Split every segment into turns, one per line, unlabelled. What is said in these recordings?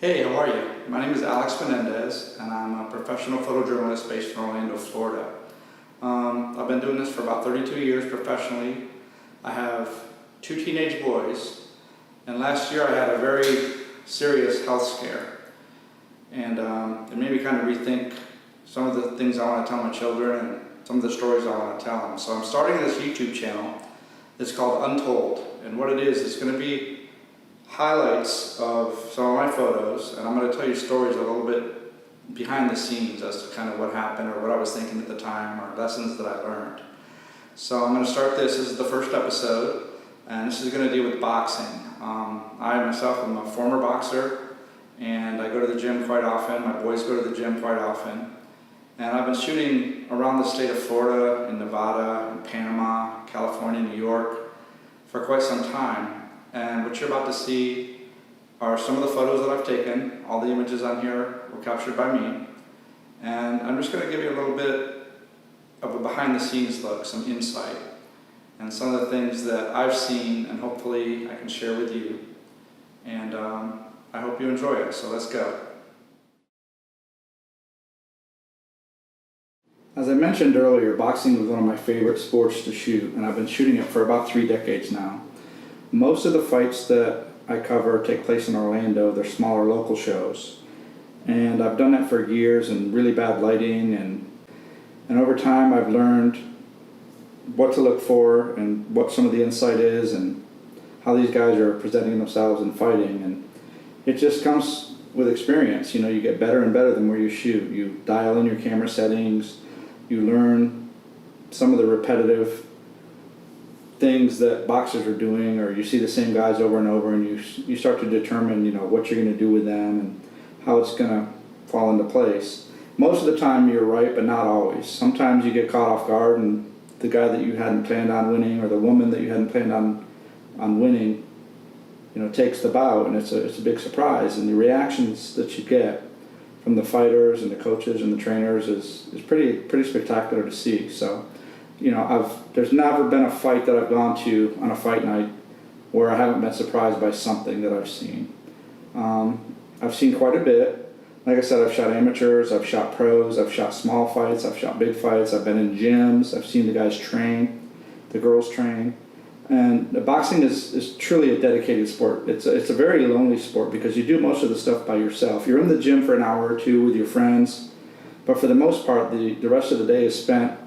Hey, how are you? My name is Alex Menendez, and I'm a professional photojournalist based in Orlando, Florida. I've been doing this for about 32 years professionally. I have two teenage boys, and last year I had a very serious health scare, and it made me kind of rethink some of the things I want to tell my children and some of the stories I want to tell them. So I'm starting this YouTube channel. It's called Untold, and what it is, it's going to be highlights of some of my photos, and I'm going to tell you stories a little bit behind the scenes as to kind of what happened or what I was thinking at the time or lessons that I learned. So I'm going to start this is the first episode, and this is going to deal with boxing. I myself am a former boxer, and I go to the gym quite often. My boys go to the gym quite often, and I've been shooting around the state of Florida, in Nevada, in Panama, California, New York for quite some time. And what you're about to see are some of the photos that I've taken. All the images on here were captured by me. And I'm just going to give you a little bit of a behind the scenes look, some insight, and some of the things that I've seen and hopefully I can share with you. And I hope you enjoy it, so let's go. As I mentioned earlier, boxing was one of my favorite sports to shoot, and I've been shooting it for about 3 decades now. Most of the fights that I cover take place in Orlando. They're smaller local shows. And I've done that for years in really bad lighting, and over time I've learned what to look for and what some of the insight is and how these guys are presenting themselves and fighting. And it just comes with experience. You know, you get better and better the more you shoot. You dial in your camera settings, you learn some of the repetitive things that boxers are doing, or you see the same guys over and over, and you start to determine, you know, what you're going to do with them and how it's going to fall into place. Most of the time you're right, but not always. Sometimes you get caught off guard, and the guy that you hadn't planned on winning, or the woman that you hadn't planned on winning, you know, takes the bout, and it's a big surprise. And the reactions that you get from the fighters and the coaches and the trainers is pretty spectacular to see. So, you know, there's never been a fight that I've gone to on a fight night where I haven't been surprised by something that I've seen. I've seen quite a bit. Like I said, I've shot amateurs, I've shot pros, I've shot small fights, I've shot big fights, I've been in gyms, I've seen the guys train, the girls train. And the boxing is truly a dedicated sport. It's a very lonely sport because you do most of the stuff by yourself. You're in the gym for an hour or two with your friends, but for the most part, the rest of the day is spent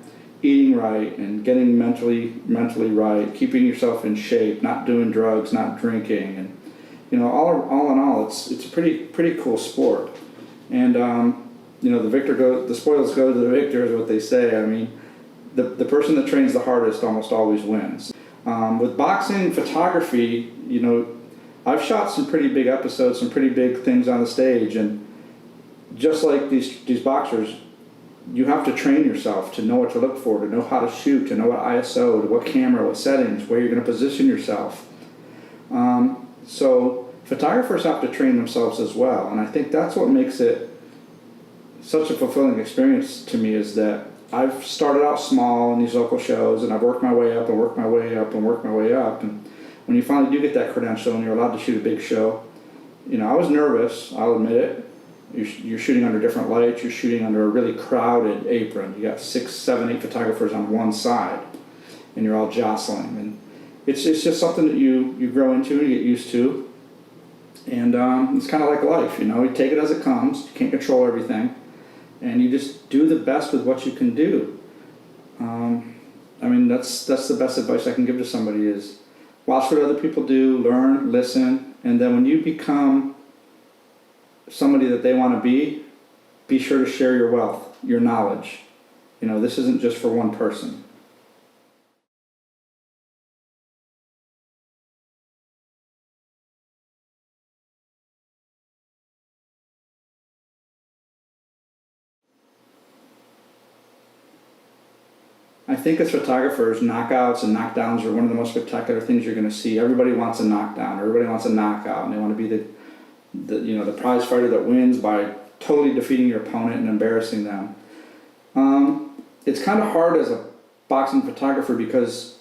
eating right and getting mentally right, keeping yourself in shape, not doing drugs, not drinking, and you know, all in all, it's a pretty cool sport. And you know, the spoils go to the victor is what they say. I mean, the person that trains the hardest almost always wins. With boxing photography, you know, I've shot some pretty big episodes, some pretty big things on the stage, and just like these boxers, you have to train yourself to know what to look for, to know how to shoot, to know what ISO, to what camera, what settings, where you're going to position yourself. So photographers have to train themselves as well, and I think that's what makes it such a fulfilling experience to me, is that I've started out small in these local shows, and I've worked my way up and worked my way up and worked my way up, and when you finally do get that credential and you're allowed to shoot a big show, you know, I was nervous, I'll admit it. You're shooting under different lights, you're shooting under a really crowded apron. You got 6, 7, 8 photographers on one side, and you're all jostling. And it's just something that you grow into and you get used to. And it's kind of like life, you know, you take it as it comes, you can't control everything, and you just do the best with what you can do. I mean, that's the best advice I can give to somebody is watch what other people do, learn, listen, and then when you become somebody that they want to be sure to share your wealth, your knowledge. You know, this isn't just for one person. I think as photographers, knockouts and knockdowns are one of the most spectacular things you're going to see. Everybody wants a knockdown, everybody wants a knockout, and they want to be the prize fighter that wins by totally defeating your opponent and embarrassing them. It's kind of hard as a boxing photographer because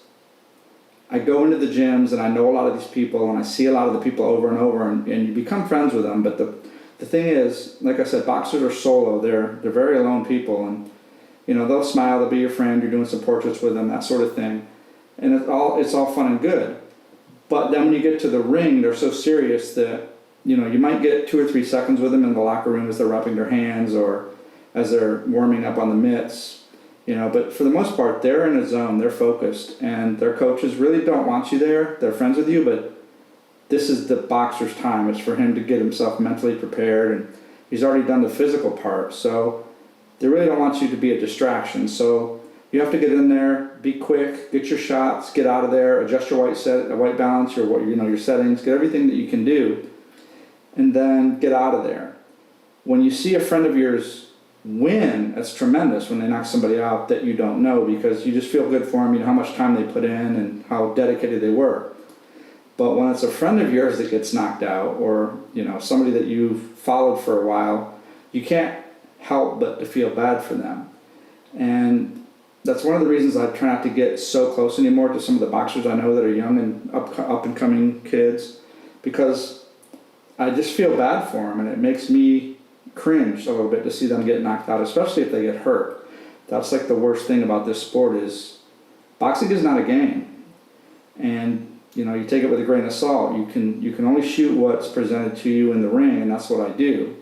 I go into the gyms and I know a lot of these people and I see a lot of the people over and over, and you become friends with them, but the thing is, like I said, boxers are solo. They're very alone people, and they'll smile, they'll be your friend. You're doing some portraits with them, that sort of thing, and it's all fun and good. But then when you get to the ring, they're so serious that you might get 2 or 3 seconds with them in the locker room as they're rubbing their hands or as they're warming up on the mitts. But for the most part, they're in a zone, they're focused, and their coaches really don't want you there. They're friends with you, but this is the boxer's time. It's for him to get himself mentally prepared, and he's already done the physical part. So they really don't want you to be a distraction. So you have to get in there, be quick, get your shots, get out of there, adjust your white balance, your settings, get everything that you can do, and then get out of there. When you see a friend of yours win, that's tremendous when they knock somebody out that you don't know, because you just feel good for them. You know how much time they put in and how dedicated they were. But when it's a friend of yours that gets knocked out, or somebody that you've followed for a while, you can't help but to feel bad for them. And that's one of the reasons I try not to get so close anymore to some of the boxers I know that are young and up and coming kids, because I just feel bad for them, and it makes me cringe a little bit to see them get knocked out, especially if they get hurt. That's like the worst thing about this sport is boxing is not a game, and you take it with a grain of salt. You can only shoot what's presented to you in the ring, and that's what I do.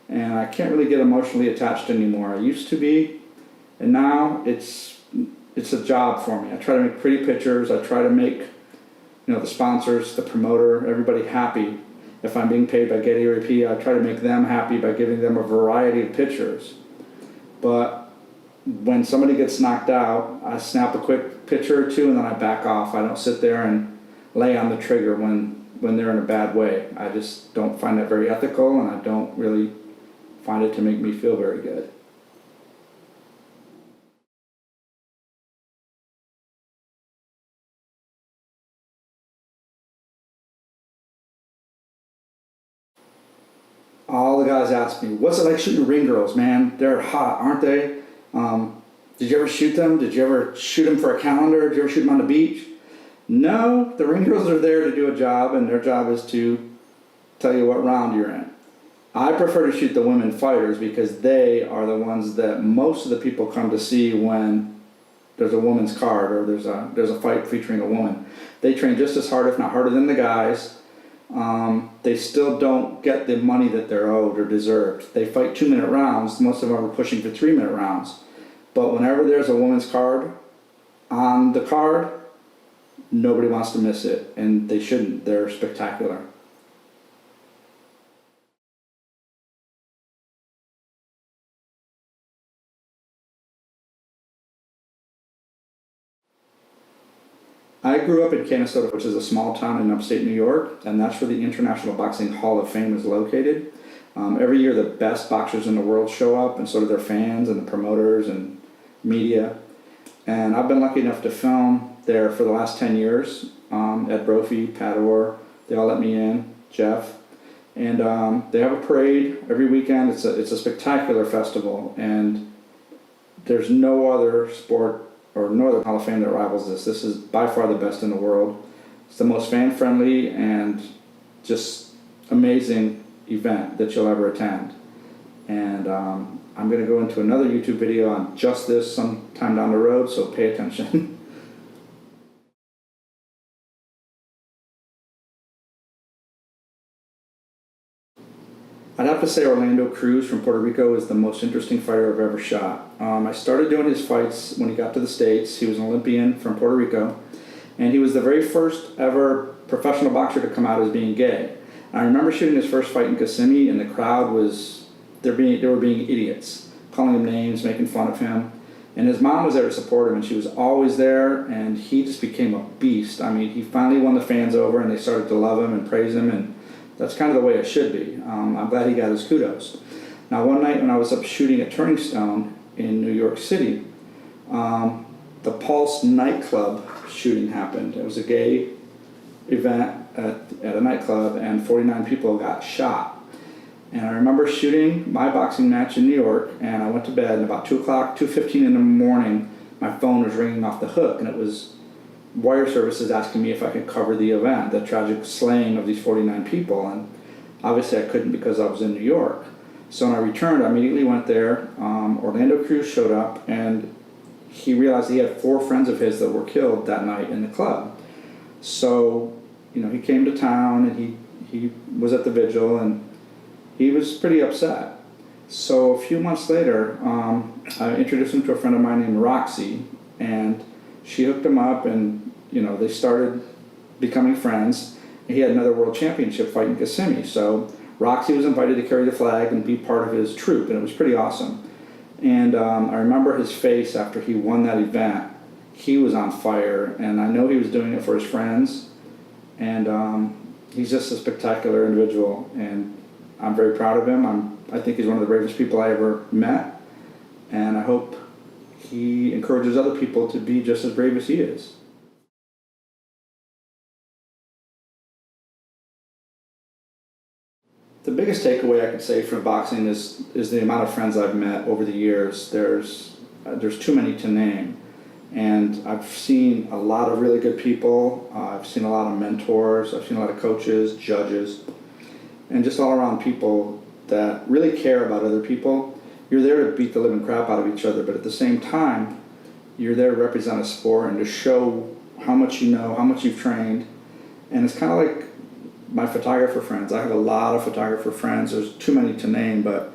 And I can't really get emotionally attached anymore. I used to be, and now it's a job for me. I try to make pretty pictures. I try to make the sponsors, the promoter, everybody happy. If I'm being paid by Getty or AP, I try to make them happy by giving them a variety of pictures. But when somebody gets knocked out, I snap a quick picture or two, and then I back off. I don't sit there and lay on the trigger when they're in a bad way. I just don't find that very ethical, and I don't really find it to make me feel very good. All the guys ask me, what's it like shooting ring girls, man? They're hot, aren't they? Did you ever shoot them? Did you ever shoot them for a calendar? Did you ever shoot them on the beach? No, the ring girls are there to do a job, and their job is to tell you what round you're in. I prefer to shoot the women fighters because they are the ones that most of the people come to see when there's a woman's card or there's a fight featuring a woman. They train just as hard, if not harder, than the guys. They still don't get the money that they're owed or deserved. They fight 2-minute rounds. Most of them are pushing for 3-minute rounds. But whenever there's a woman's card on the card, nobody wants to miss it, and they shouldn't. They're spectacular. I grew up in Canastota, which is a small town in upstate New York, and that's where the International Boxing Hall of Fame is located. Every year the best boxers in the world show up, and so do their fans and the promoters and media. And I've been lucky enough to film there for the last 10 years. Ed Brophy, Pat Orr, they all let me in, Jeff. And they have a parade every weekend. It's a spectacular festival, and there's no other sport or no other Hall of Fame that rivals this. This is by far the best in the world. It's the most fan-friendly and just amazing event that you'll ever attend. And I'm going to go into another YouTube video on just this sometime down the road, so pay attention. I'd have to say Orlando Cruz from Puerto Rico is the most interesting fighter I've ever shot. I started doing his fights when he got to the States. He was an Olympian from Puerto Rico, and he was the very first ever professional boxer to come out as being gay. I remember shooting his first fight in Kissimmee, and the crowd they were being idiots, calling him names, making fun of him. And his mom was there to support him, and she was always there, and he just became a beast. I mean, he finally won the fans over, and they started to love him and praise him, and that's kind of the way it should be. I'm glad he got his kudos. Now, one night when I was up shooting at Turning Stone in New York City, the Pulse nightclub shooting happened. It was a gay event at a nightclub, and 49 people got shot. And I remember shooting my boxing match in New York, and I went to bed, and about 2:15 in the morning, my phone was ringing off the hook, and it was wire services asking me if I could cover the event, the tragic slaying of these 49 people. And Obviously, I couldn't because I was in New York. So when I returned, I immediately went there. Orlando Cruz showed up, and he realized he had 4 friends of his that were killed that night in the club. So, he came to town, and he was at the vigil, and he was pretty upset. So a few months later, I introduced him to a friend of mine named Roxy, and she hooked him up, and they started becoming friends. He had another world championship fight in Kissimmee, so Roxy was invited to carry the flag and be part of his troupe, and it was pretty awesome. And I remember his face after he won that event. He was on fire, and I know he was doing it for his friends, and he's just a spectacular individual, and I'm very proud of him. I think he's one of the bravest people I ever met, and I hope he encourages other people to be just as brave as he is. The biggest takeaway I could say from boxing is the amount of friends I've met over the years. There's too many to name, and I've seen a lot of really good people. I've seen a lot of mentors. I've seen a lot of coaches, judges, and just all around people that really care about other people. You're there to beat the living crap out of each other, but at the same time, you're there to represent a sport and to show how much you know, how much you've trained. And it's kind of like my photographer friends. I have a lot of photographer friends. There's too many to name, but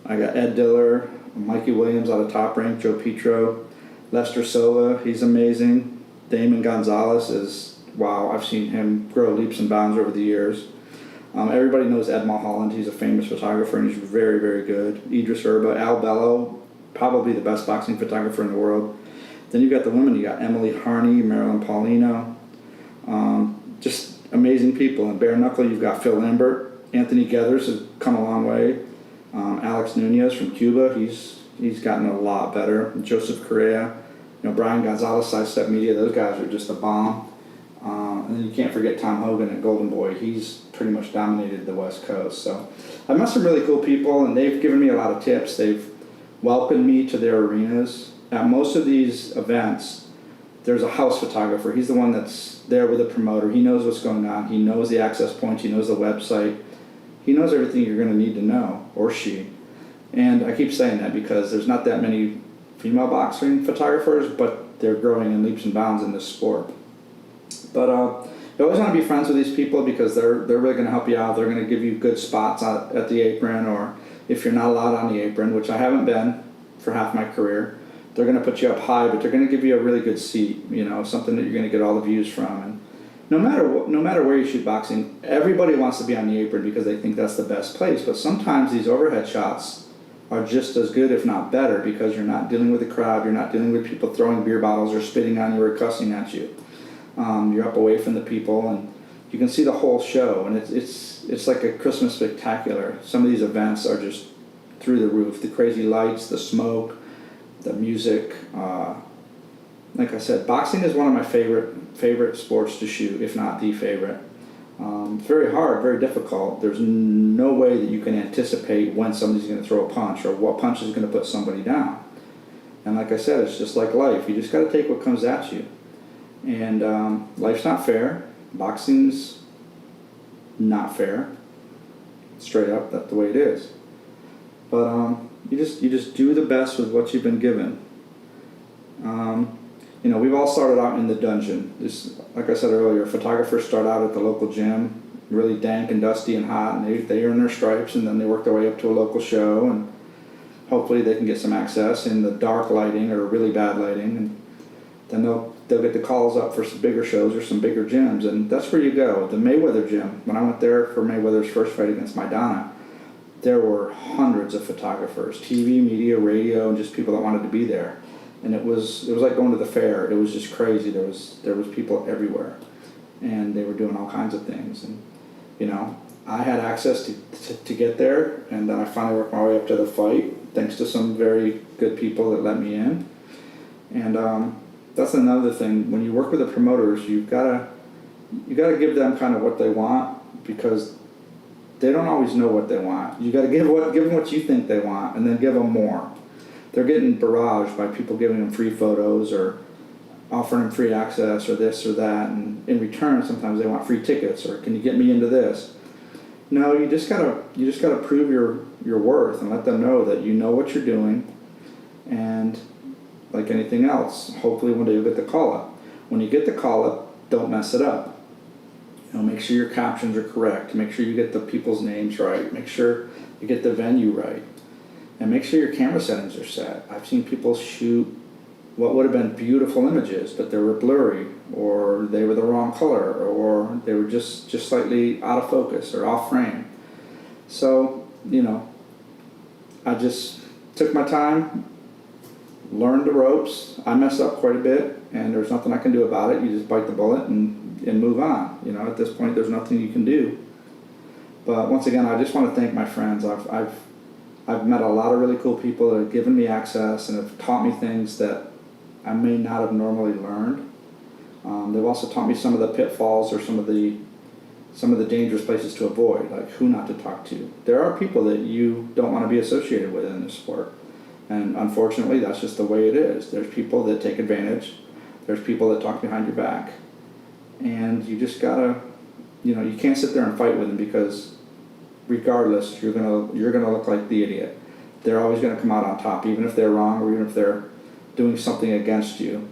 I got Ed Diller, Mikey Williams out of Top Rank, Joe Petro, Lester Silva, he's amazing. Damon Gonzalez is, wow, I've seen him grow leaps and bounds over the years. Everybody knows Ed Mulholland. He's a famous photographer, and he's very, very good. Idris Elba, Al Bello, probably the best boxing photographer in the world. Then you've got the women. You got Emily Harney, Marilyn Paulino, just amazing people. And bare knuckle, you've got Phil Lambert. Anthony Geathers has come a long way. Alex Nunez from Cuba, he's gotten a lot better. Joseph Correa, Brian Gonzalez, Sidestep Media, those guys are just a bomb. And then you can't forget Tom Hogan at Golden Boy. He's pretty much dominated the West Coast. So I've met some really cool people, and they've given me a lot of tips. They've welcomed me to their arenas. At most of these events, there's a house photographer. He's the one that's there with the promoter. He knows what's going on. He knows the access points. He knows the website. He knows everything you're going to need to know, or she. And I keep saying that because there's not that many female boxing photographers, but they're growing in leaps and bounds in this sport. But you always want to be friends with these people because they're really going to help you out. They're going to give you good spots at the apron, or if you're not allowed on the apron, which I haven't been for half my career, they're going to put you up high, but they're going to give you a really good seat, something that you're going to get all the views from. And no matter where you shoot boxing, everybody wants to be on the apron because they think that's the best place. But sometimes these overhead shots are just as good, if not better, because you're not dealing with the crowd, you're not dealing with people throwing beer bottles or spitting on you or cussing at you. You're up away from the people, and you can see the whole show, and it's like a Christmas spectacular. Some of these events are just through the roof. The crazy lights, the smoke, the music. Like I said, boxing is one of my favorite sports to shoot, if not the favorite. It's very hard, very difficult. There's no way that you can anticipate when somebody's going to throw a punch or what punch is going to put somebody down. And like I said, it's just like life. You just got to take what comes at you. And life's not fair. Boxing's not fair. Straight up, that's the way it is. But you just do the best with what you've been given. We've all started out in the dungeon. Like I said earlier, photographers start out at the local gym, really dank and dusty and hot, and they earn their stripes, and then they work their way up to a local show, and hopefully they can get some access in the dark lighting or really bad lighting, and then they'll get the calls up for some bigger shows or some bigger gyms, and that's where you go. The Mayweather gym, when I went there for Mayweather's first fight against Maidana, there were hundreds of photographers, TV, media, radio, and just people that wanted to be there. And it was like going to the fair. It was just crazy. There was people everywhere, and they were doing all kinds of things. And I had access to get there, and then I finally worked my way up to the fight, thanks to some very good people that let me in. And that's another thing. When you work with the promoters, you gotta give them kind of what they want, because they don't always know what they want. You gotta give them what you think they want, and then give them more. They're getting barraged by people giving them free photos or offering them free access or this or that, and in return sometimes they want free tickets or can you get me into this? No, you just gotta prove your worth and let them know that you know what you're doing, and like anything else, hopefully one day you'll get the call up. When you get the call up, don't mess it up. Make sure your captions are correct. Make sure you get the people's names right. Make sure you get the venue right, and make sure your camera settings are set. I've seen people shoot what would have been beautiful images, but they were blurry, or they were the wrong color, or they were just slightly out of focus or off frame. So, I just took my time, learned the ropes. I messed up quite a bit, and there's nothing I can do about it. You just bite the bullet and move on. At this point, there's nothing you can do. But once again, I just want to thank my friends. I've met a lot of really cool people that have given me access and have taught me things that I may not have normally learned. They've also taught me some of the pitfalls or some of the dangerous places to avoid, like who not to talk to. There are people that you don't want to be associated with in this sport, and unfortunately, that's just the way it is. There's people that take advantage. There's people that talk behind your back, and you just gotta, you can't sit there and fight with them, because regardless, you're gonna look like the idiot. They're always gonna come out on top, even if they're wrong or even if they're doing something against you.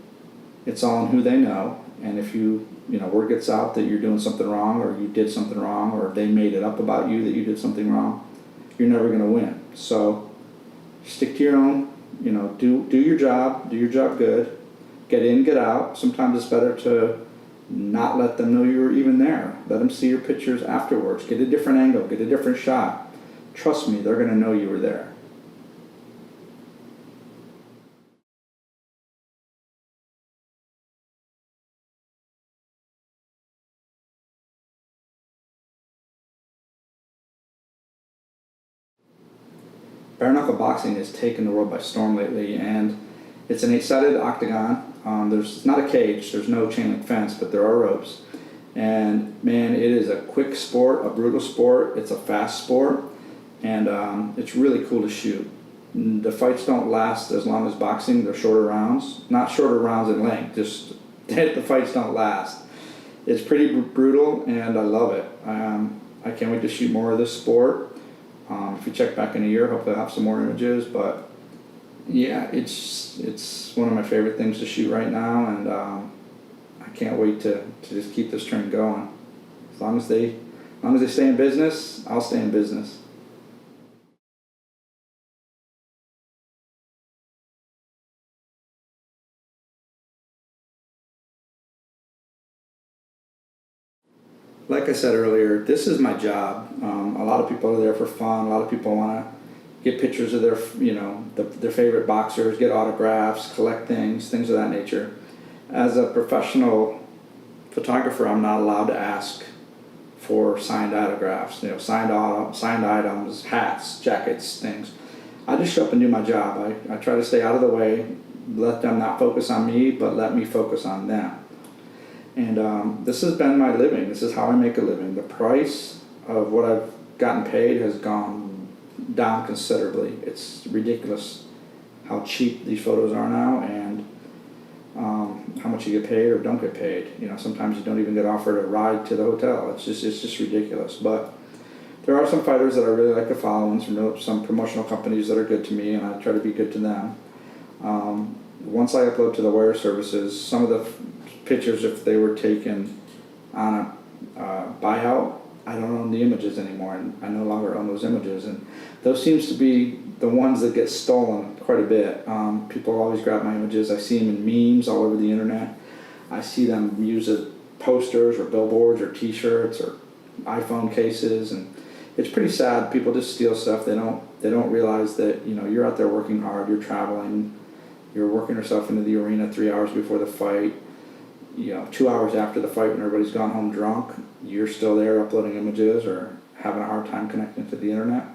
It's all in who they know, and if word gets out that you're doing something wrong, or you did something wrong, or they made it up about you that you did something wrong, you're never gonna win. So stick to your own, do your job good, get in, get out. Sometimes it's better to not let them know you were even there. Let them see your pictures afterwards. Get a different angle, get a different shot. Trust me, they're gonna know you were there. Bare knuckle boxing has taken the world by storm lately, and it's an 8-sided octagon. It's not a cage, there's no chain link fence, but there are ropes. And man, it is a quick sport, a brutal sport, it's a fast sport, and it's really cool to shoot. The fights don't last as long as boxing, they're shorter rounds. Not shorter rounds in length, just the fights don't last. It's pretty brutal, and I love it. I can't wait to shoot more of this sport. If you check back in a year, hopefully I'll have some more images, but yeah, it's one of my favorite things to shoot right now, and I can't wait to just keep this trend going. As long as they stay in business, I'll stay in business. Like I said earlier, this is my job. A lot of people are there for fun. A lot of people want to get pictures of their favorite boxers, get autographs, collect things of that nature. As a professional photographer, I'm not allowed to ask for signed autographs, signed items, hats, jackets, things. I just show up and do my job. I try to stay out of the way, let them not focus on me, but let me focus on them. And this has been my living. This is how I make a living. The price of what I've gotten paid has gone down considerably. It's ridiculous how cheap these photos are now, and how much you get paid or don't get paid. Sometimes you don't even get offered a ride to the hotel. It's just ridiculous. But there are some fighters that I really like to follow, and some promotional companies that are good to me, and I try to be good to them. Once I upload to the wire services, some of the pictures, if they were taken on a buyout, I don't own the images anymore, and I no longer own those images, and those seems to be the ones that get stolen quite a bit. People always grab my images. I see them in memes all over the internet. I see them used as posters or billboards or t-shirts or iPhone cases, and it's pretty sad. People just steal stuff. They don't realize that you're out there working hard, you're traveling, you're working yourself into the arena 3 hours before the fight. 2 hours after the fight when everybody's gone home drunk, you're still there uploading images or having a hard time connecting to the internet.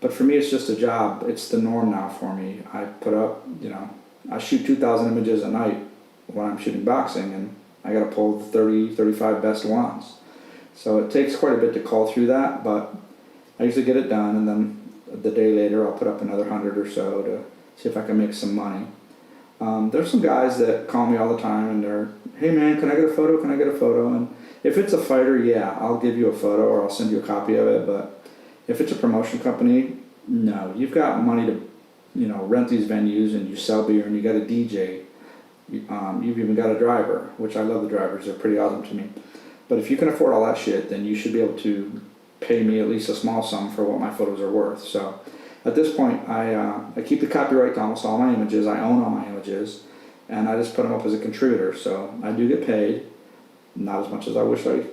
But for me, it's just a job. It's the norm now for me. I put up, I shoot 2,000 images a night when I'm shooting boxing, and I got to pull the 30, 35 best ones. So it takes quite a bit to call through that, but I usually get it done, and then the day later I'll put up another 100 or so to see if I can make some money. There's some guys that call me all the time, and they're, hey man, can I get a photo? Can I get a photo? And If it's a fighter, yeah, I'll give you a photo or I'll send you a copy of it. But if it's a promotion company, no. You've got money to, rent these venues and you sell beer and you got a DJ. You've even got a driver, which I love the drivers. They're pretty awesome to me. But if you can afford all that shit, then you should be able to pay me at least a small sum for what my photos are worth. So at this point, I keep the copyright to almost all my images. I own all my images, and I just put them up as a contributor. So I do get paid, not as much as I wish I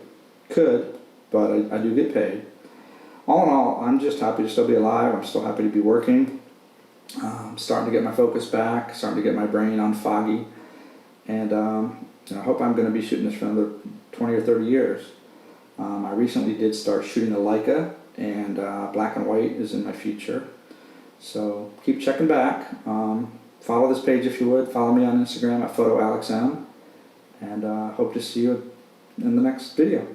could, but I do get paid. All in all, I'm just happy to still be alive. I'm still happy to be working. Starting to get my focus back, starting to get my brain unfoggy, and I hope I'm going to be shooting this for another 20 or 30 years. I recently did start shooting a Leica, and black and white is in my future. So keep checking back. Follow this page if you would. Follow me on Instagram at PhotoAlexM, and hope to see you in the next video.